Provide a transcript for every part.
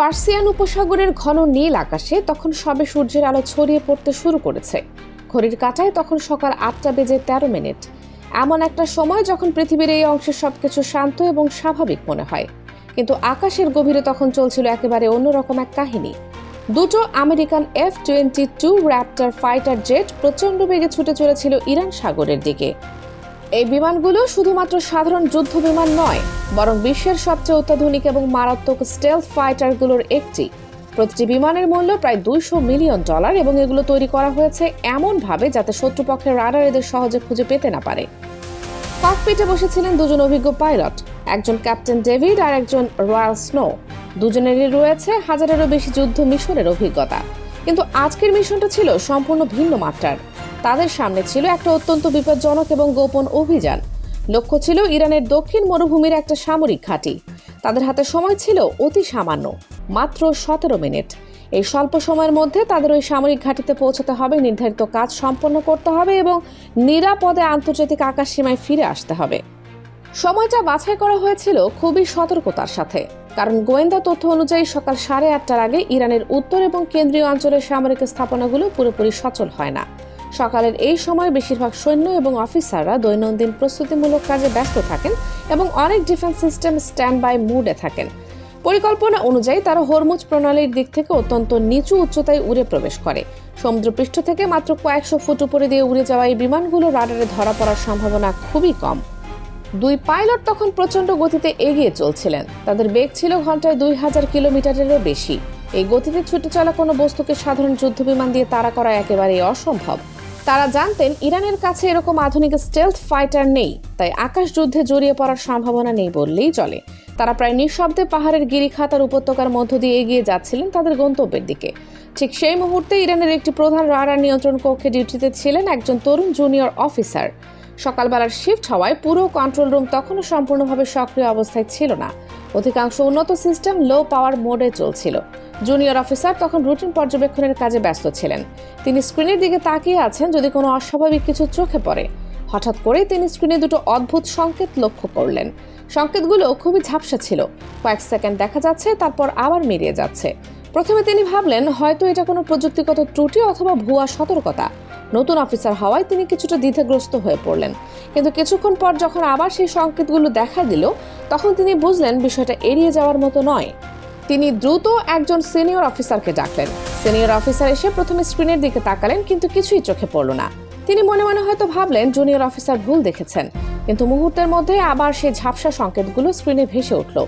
Persian উপসাগরের ঘন নীল আকাশে তখন সবে সূর্যের আলো ছড়িয়ে পড়তে শুরু করেছে। ঘড়ির কাঁটায় তখন সকাল 8:13। এমন একটা সময় যখন পৃথিবীর এই অংশের সবকিছু শান্ত এবং স্বাভাবিক মনে হয়, কিন্তু আকাশের গভীরে তখন চলছিল একেবারে অন্যরকম এক কাহিনী। দুটো American F-22 Raptor fighter jet প্রচণ্ড বেগে ছুটে চলেছিল ইরান সাগরের দিকে। এই বিমানগুলো শুধুমাত্র সাধারণ যুদ্ধ বিমান নয়, বরং বিশ্বের সবচেয়ে অত্যাধুনিক এবং মারাত্মক স্টেলথ ফাইটারগুলোর একটি। প্রতিটি বিমানের মূল্য প্রায় $200 মিলিয়ন এবং এগুলো তৈরি করা হয়েছে এমনভাবে যাতে শত্রুপক্ষের রাডার এদের সহজে খুঁজে পেতে না পারে। ককপিটে বসেছিলেন দুজন অভিজ্ঞ পাইলট, একজন ক্যাপ্টেন ডেভিড আর একজন রয়্যাল স্নো। দুজনেরই রয়েছে হাজারেরও বেশি যুদ্ধ মিশনের অভিজ্ঞতা, কিন্তু আজকের মিশনটা ছিল সম্পূর্ণ ভিন্ন মাত্রার। তাদের সামনে ছিল একটা অত্যন্ত বিপজ্জনক এবং গোপন অভিযান। লক্ষ্য ছিল ইরানের দক্ষিণ মরুভূমির একটা সামরিক ঘাঁটি। তাদের হাতে সময় ছিল অতি সামান্য, মাত্র 17 মিনিট। এই স্বল্প সময়ের মধ্যে তাদের ওই সামরিক ঘাঁটিতে পৌঁছাতে হবে, নির্ধারিত কাজ সম্পন্ন করতে হবে এবং নিরাপদে আন্তর্জাতিক আকাশ সীমায় ফিরে আসতে হবে। সময়টা বাছাই করা হয়েছিল খুবই সতর্কতার সাথে, কারণ গোয়েন্দা তথ্য অনুযায়ী সকাল 8:30টার আগে ইরানের উত্তর এবং কেন্দ্রীয় অঞ্চলের সামরিক স্থাপনাগুলো পুরোপুরি সচল হয় না। সকালের এই সময় বেশিরভাগ সৈন্য এবং অফিসাররা দৈনন্দিন প্রস্তুতিমূলক কাজে ব্যস্ত থাকেন এবং অনেক ডিফেন্স সিস্টেম স্ট্যান্ড বাই মুডে থাকেন। পরিকল্পনা অনুযায়ী তারা হরমুজ প্রণালীর দিক থেকে অত্যন্ত নিচু উচ্চতায় উড়ে প্রবেশ করে। সমুদ্রপৃষ্ঠ থেকে মাত্র কয়েকশো ফুট উপরে দিয়ে উড়ে যাওয়া এই বিমানগুলো রাডারে ধরা পড়ার সম্ভাবনা খুবই কম। দুই পাইলট তখন প্রচণ্ড গতিতে এগিয়ে চলছিলেন। তাদের বেগ ছিল ঘন্টায় 2000 কিলোমিটারেরও বেশি। এই গতিতে ছুটে চলা কোনো বস্তুকে সাধারণ যুদ্ধবিমান দিয়ে তাড়া করা একেবারেই অসম্ভব। তারা জানতেন ইরানের কাছে এরকম আধুনিক স্টেলথ ফাইটার নেই, তাই আকাশ যুদ্ধে জড়িয়ে পড়ার সম্ভাবনা নেই বললেই চলে। তারা প্রায় নিঃশব্দে পাহাড়ের গিরিখাত আর উপত্যকার মধ্য দিয়ে এগিয়ে যাচ্ছিলেন তাদের গন্তব্যের দিকে। ঠিক সেই মুহূর্তে ইরানের একটি প্রধান রাডার নিয়ন্ত্রণ কক্ষে ডিউটিতে ছিলেন একজন তরুণ জুনিয়র অফিসার। সকালবেলার শিফট হওয়ায় পুরো কন্ট্রোল রুম তখনও সম্পূর্ণভাবে সক্রিয় অবস্থায় ছিল না। অধিকাংশ উন্নত সিস্টেম লো পাওয়ার মোডে চলছিল। জুনিয়র অফিসার তখন রুটিন পর্যবেক্ষণের কাজে ব্যস্ত ছিলেন। তিনি স্ক্রিনের দিকে তাকিয়ে আছেন যদি কোনো অস্বাভাবিক কিছু চোখে পড়ে। হঠাৎ করেই তিনি স্ক্রিনে দুটো অদ্ভুত সংকেত লক্ষ্য করলেন। সংকেতগুলো খুবই ঝাপসা ছিল। কয়েক সেকেন্ড দেখা যাচ্ছে, তারপর আবার মিলিয়ে যাচ্ছে। প্রথমে তিনি ভাবলেন হয়তো এটা কোনো প্রযুক্তিগত ত্রুটি অথবা ভুয়া সতর্কতা। নতুন অফিসার হওয়ায় তিনি কিছুটা দ্বিধাগ্রস্ত হয়ে পড়লেন, কিন্তু কিছুক্ষণ পর যখন আবার সেই সংকেতগুলো দেখা দিল, তখন তিনি বুঝলেন বিষয়টা এড়িয়ে যাওয়ার মতো নয়। তিনি দ্রুত একজন সিনিয়র অফিসারকে ডাকলেন। সিনিয়র অফিসার এসে প্রথমে স্ক্রিনের দিকে তাকালেন, কিন্তু কিছুই চোখে পড়ল না। তিনি মনে মনে হয়তো ভাবলেন জুনিয়র অফিসার ভুল দেখেছেন, কিন্তু মুহূর্তের মধ্যে আবার সেই ঝাপসা সংকেতগুলো স্ক্রিনে ভেসে উঠল।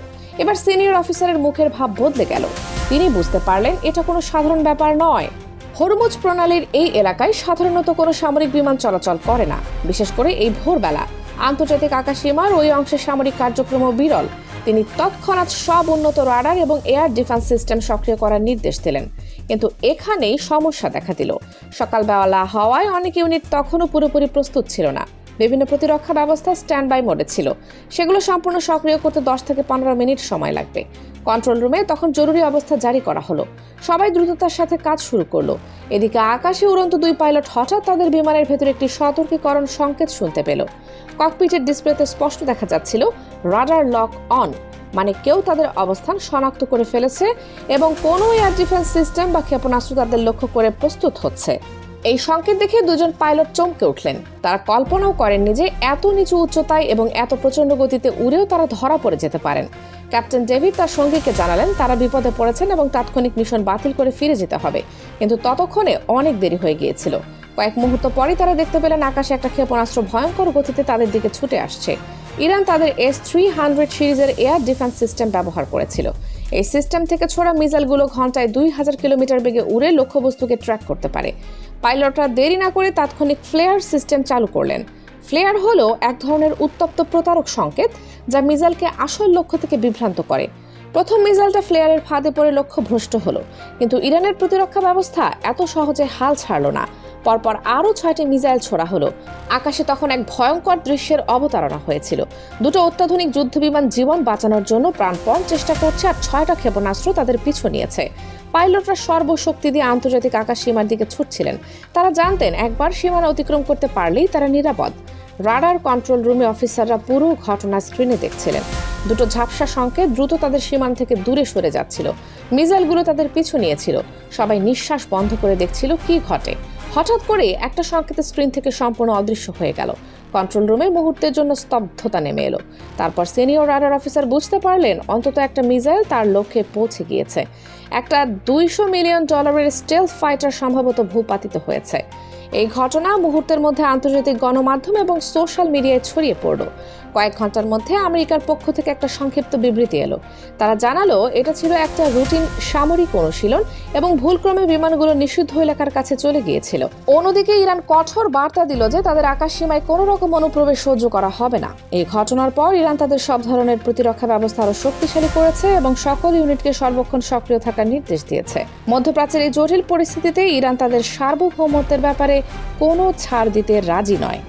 এবার সিনিয়র অফিসারের মুখের ভাব বদলে গেল। তিনি বুঝতে পারলেন এটা কোনো সাধারণ ব্যাপার নয়। হরমুজ প্রণালীর এই এলাকায় সাধারণত কোনো সামরিক বিমান চলাচল করে না, বিশেষ করে এই ভোরবেলা। আন্তর্জাতিক আকাশ সীমার ওই অংশের সামরিক কার্যক্রমও বিরল। তিনি তৎক্ষণাৎ সব উন্নত রাডার এবং এয়ার ডিফেন্স সিস্টেম সক্রিয় করার নির্দেশ দিলেন। কিন্তু এখানেই সমস্যা দেখা দিল। সকালবেলা হওয়ায় অনেক ইউনিট তখনও পুরোপুরি প্রস্তুত ছিল না। বিভিন্ন প্রতিরক্ষা ব্যবস্থা স্ট্যান্ড বাই মোডে ছিল। সেগুলো সম্পূর্ণ সক্রিয় করতে 10 থেকে 15 মিনিট সময় লাগবে। কন্ট্রোল রুমে তখন জরুরি অবস্থা জারি করা হলো। সবাই দ্রুততার সাথে কাজ শুরু করলো। এদিকে আকাশে উড়ন্ত দুই পাইলট হঠাৎ তাদের বিমানের ভেতরে একটি সতর্কীকরণ সংকেত শুনতে পেল। ককপিটের ডিসপ্লেতে স্পষ্ট দেখা যাচ্ছিল রাডার লক অন, মানে কেউ তাদের অবস্থান শনাক্ত করে ফেলেছে এবং কোনো এয়ার ডিফেন্স সিস্টেম বা ক্ষেপণাস্ত্র তাদের লক্ষ্য করে প্রস্তুত হচ্ছে। এই সংকেত দেখে দুজন পাইলট চমকে উঠলেন। তারা কল্পনাও করেননি যে এত নিচু উচ্চতায় এবং এত প্রচণ্ড গতিতে উড়েও তারা ধরা পড়ে যেতে পারেন। ক্যাপ্টেন ডেভিড তার সঙ্গীকে জানালেন তারা বিপদে পড়েছেন এবং তাৎক্ষণিক মিশন বাতিল করে ফিরে যেতে হবে, কিন্তু ততক্ষণে অনেক দেরি হয়ে গিয়েছিল। কয়েক মুহূর্ত পরই তারা দেখতে পেলেন আকাশে একটা ক্ষেপণাস্ত্র ভয়ঙ্কর গতিতে তাদের দিকে ছুটে আসছে। ইরান তাদের S-300 সিরিজের এয়ার ডিফেন্স সিস্টেম ব্যবহার করেছিল। এই সিস্টেম থেকে ছোড়া মিসাইলগুলো ঘন্টায় 2000 কিলোমিটার বেগে উড়ে লক্ষ্যবস্তুকে ট্র্যাক করতে পারে। পাইলটরা দেরি না করে তাৎক্ষণিক ফ্লেয়ার সিস্টেম চালু করলেন। ফ্লেয়ার হলো এক ধরনের উত্তপ্ত প্রতারক সংকেত যা মিসাইলকে আসল লক্ষ্য থেকে বিভ্রান্ত করে। প্রথম মিসাইলটা ফ্লেয়ারের ফাঁদে পড়ে লক্ষ্য ভ্রষ্ট হলো, কিন্তু ইরানের প্রতিরক্ষা ব্যবস্থা এত সহজে হাল ছাড়ল না। পরপর আরও 6টি মিসাইল ছোড়া হলো। আকাশে তখন এক ভয়ঙ্কর দৃশ্যের অবতারণা হয়েছিল। দুটো অত্যাধুনিক যুদ্ধবিমান জীবন বাঁচানোর জন্য প্রাণপণ চেষ্টা করছে আর 6টা ক্ষেপণাস্ত্র তাদের পিছু নিয়েছে। পাইলটরা সর্বশক্তি দিয়ে আন্তর্জাতিক আকাশ সীমার দিকে ছুটছিলেন। তারা জানতেন একবার সীমানা অতিক্রম করতে পারলেই তারা নিরাপদ। রাডার কন্ট্রোল রুমে অফিসাররা পুরো ঘটনা স্ক্রিনে দেখছিলেন। দুটো ঝাপসা সংকেত দ্রুত তাদের সীমানা থেকে দূরে সরে যাচ্ছিল। মিসাইলগুলো তাদের পিছু নিয়েছিল। সবাই নিঃশ্বাস বন্ধ করে দেখছিল কি ঘটে। হঠাৎ করে একটা সংকেত স্ক্রিন থেকে সম্পূর্ণ অদৃশ্য হয়ে গেল। কন্ট্রোল রুমে মুহূর্তের জন্য স্তব্ধতা নেমে এলো। তারপর সিনিয়র রাডার অফিসার বুঝতে পারলেন অন্তত একটা মিসাইল তার লক্ষ্যে পৌঁছে গিয়েছে। একটা $200 মিলিয়ন স্টেলথ ফাইটার সম্ভবত ভূপাতিত হয়েছে। এই ঘটনা মুহূর্তের মধ্যে আন্তর্জাতিক গণমাধ্যম এবং সোশ্যাল মিডিয়ায় ছড়িয়ে পড়ল। কয়েক ঘন্টার মধ্যে আমেরিকার পক্ষ থেকে একটা সংক্ষিপ্ত বিবৃতি এলো। তারা জানালো এটা ছিল একটা রুটিন সামরিক অনুশীলন এবং ভুলক্রমে বিমানগুলো নিষিদ্ধ এলাকার কাছে চলে গিয়েছিল। অন্যদিকে ইরান কঠোর বার্তা দিল যে তাদের আকাশ সীমায় কোনো রকম অনুপ্রবেশ সহ্য করা হবে না। এই ঘটনার পর ইরান তাদের সব ধরনের প্রতিরক্ষা ব্যবস্থা আরো শক্তিশালী করেছে এবং সকল ইউনিটকে সর্বক্ষণ সক্রিয় থাকার নির্দেশ দিয়েছে। মধ্যপ্রাচ্যের এই জটিল পরিস্থিতিতে ইরান তাদের সার্বভৌমত্বের ব্যাপারে কোনো ছাড় দিতে রাজি নয়।